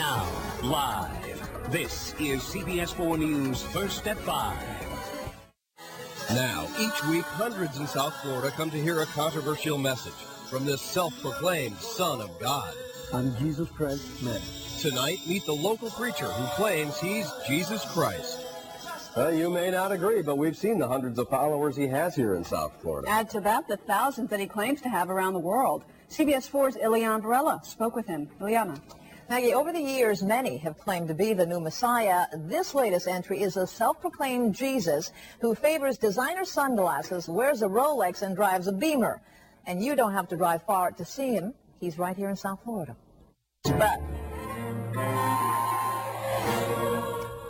Now, live, this is CBS 4 News First at 5. Now, each week, hundreds in South Florida come to hear a controversial message from this self-proclaimed Son of God. I'm Jesus Christ, man. Tonight, meet the local preacher who claims he's Jesus Christ. You may not agree, but we've seen the hundreds of followers he has here in South Florida. Add to that the thousands that he claims to have around the world. CBS 4's Ileana Varela spoke with him. Ileana. Maggie, over the years, many have claimed to be the new Messiah. This latest entry is a self-proclaimed Jesus who favors designer sunglasses, wears a Rolex, and drives a Beamer. And you don't have to drive far to see him. He's right here in South Florida. Back.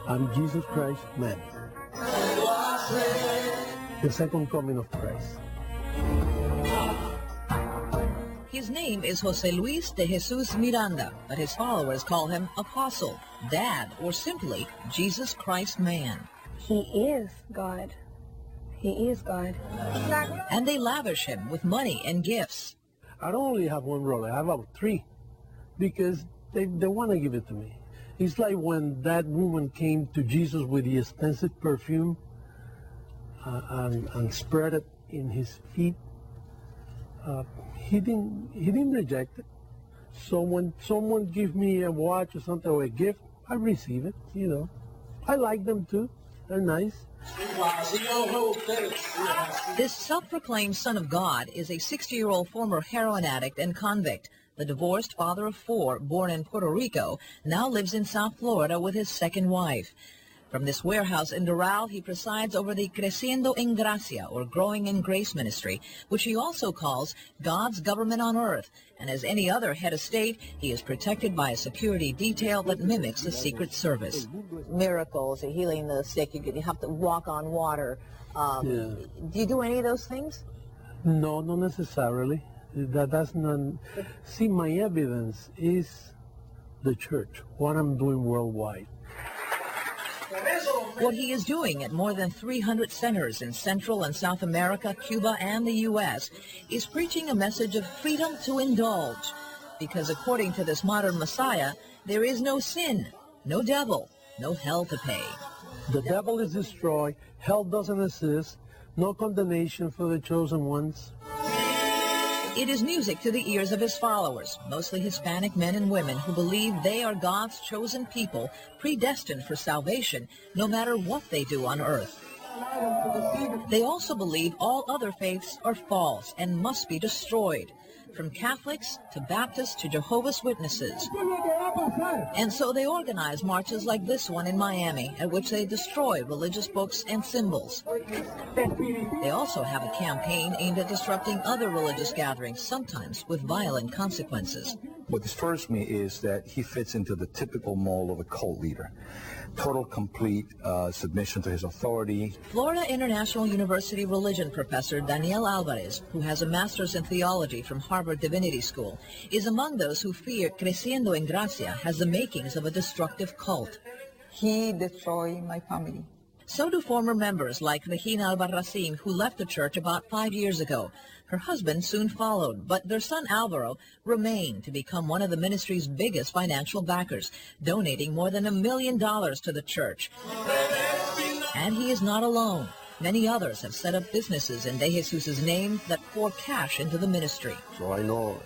I'm Jesus Christ, man. The second coming of Christ. His name is Jose Luis de Jesus Miranda, but his followers call him Apostle, Dad, or simply Jesus Christ Man. He is God. He is God. And they lavish him with money and gifts. I don't only have one role, I have about three, because they want to give it to me. It's like when that woman came to Jesus with the expensive perfume and spread it in his feet. He didn't reject it. So when someone gives me a watch or something or a gift, I receive it, you know. I like them too. They're nice. This self-proclaimed Son of God is a 60-year-old former heroin addict and convict. The divorced father of 4, born in Puerto Rico, now lives in South Florida with his second wife. From this warehouse in Doral, he presides over the Creciendo en Gracia, or Growing in Grace Ministry, which he also calls God's government on earth. And as any other head of state, he is protected by a security detail that mimics the Secret Service. Miracles, healing the sick, you have to walk on water. Do you do any of those things? No, not necessarily. That's not. See, my evidence is the church, what I'm doing worldwide. What he is doing at more than 300 centers in Central and South America, Cuba, and the U.S. is preaching a message of freedom to indulge. Because according to this modern Messiah, there is no sin, no devil, no hell to pay. The devil is destroyed, hell doesn't exist, no condemnation for the chosen ones. It is music to the ears of his followers, mostly Hispanic men and women who believe they are God's chosen people, predestined for salvation, no matter what they do on earth. They also believe all other faiths are false and must be destroyed, from Catholics to Baptists to Jehovah's Witnesses. And so they organize marches like this one in Miami, at which they destroy religious books and symbols. They also have a campaign aimed at disrupting other religious gatherings, sometimes with violent consequences. What disturbs me is that he fits into the typical mold of a cult leader. Total, complete submission to his authority. Florida International University religion professor Daniel Alvarez, who has a master's in theology from Harvard Divinity School, is among those who fear Creciendo en Gracia has the makings of a destructive cult. He destroyed my family. So do former members like Regina Albarracin, who left the church about 5 years ago. Her husband soon followed, but their son Alvaro remained to become one of the ministry's biggest financial backers, donating more than $1 million to the church. And he is not alone. Many others have set up businesses in De Jesus' name that pour cash into the ministry. So I know,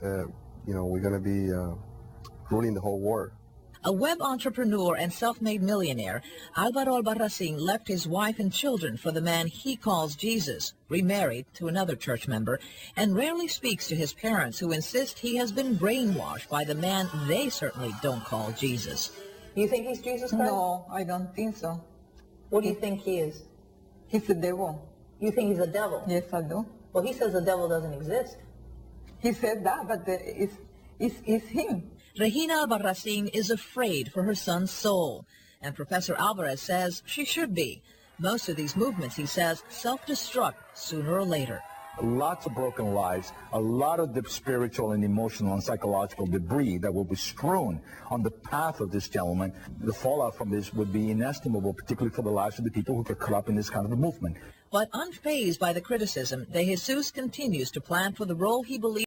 we're going to be ruling the whole world. A web entrepreneur and self-made millionaire, Alvaro Albarracin left his wife and children for the man he calls Jesus, remarried to another church member, and rarely speaks to his parents who insist he has been brainwashed by the man they certainly don't call Jesus. You think he's Jesus Christ? No, I don't think so. What do you think he is? He's the devil. You think he's a devil? Yes, I do. Well, he says the devil doesn't exist. He said that, but it's him. Regina Albarracin is afraid for her son's soul, and Professor Alvarez says she should be. Most of these movements, he says, self-destruct sooner or later. Lots of broken lives, a lot of the spiritual and emotional and psychological debris that will be strewn on the path of this gentleman. The fallout from this would be inestimable, particularly for the lives of the people who get caught up in this kind of a movement. But unfazed by the criticism, De Jesus continues to plan for the role he believes